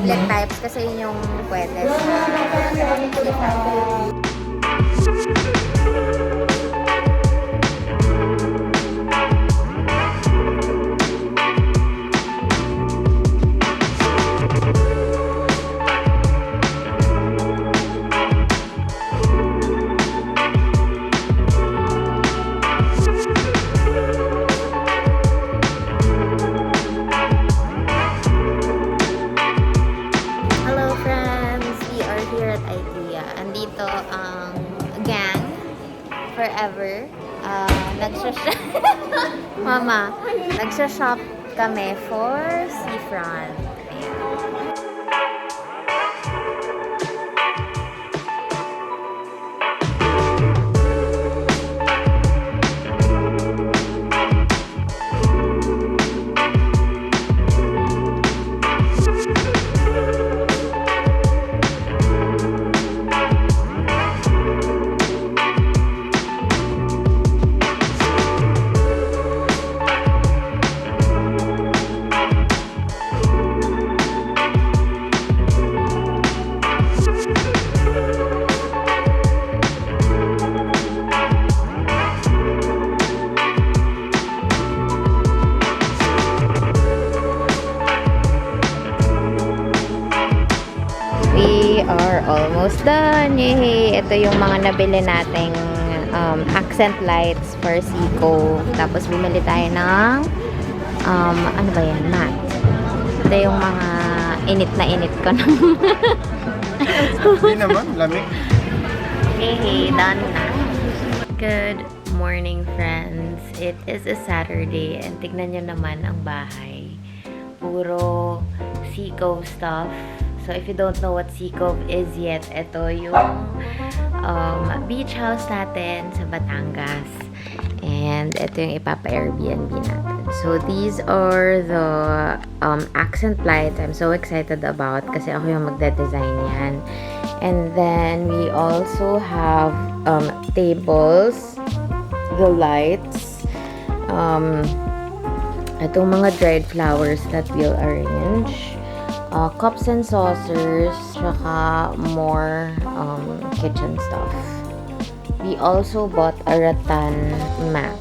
split types kasi yun yung pwede sa seafront. Andito ang gang forever. Mama, nagsha-shop kami for seafront. Are almost done. Yay! Ito yung mga nabili nating accent lights for SeaCove. Tapos bumili tayo ng ano ba yan? Mat. Ito yung mga init na init ko ng hindi naman, lamig. Hey, done na. Good morning, friends. It is a Saturday and tignan nyo naman ang bahay. Puro SeaCove stuff. So, if you don't know what SeaCove is yet, ito yung beach house natin sa Batangas. And ito yung ipapa-Airbnb natin. So, these are the accent lights I'm so excited about kasi ako yung magde-design yan. And then, we also have tables, the lights, itong mga dried flowers that we'll arrange. Cups and saucers, tsaka more kitchen stuff. We also bought a rattan mat.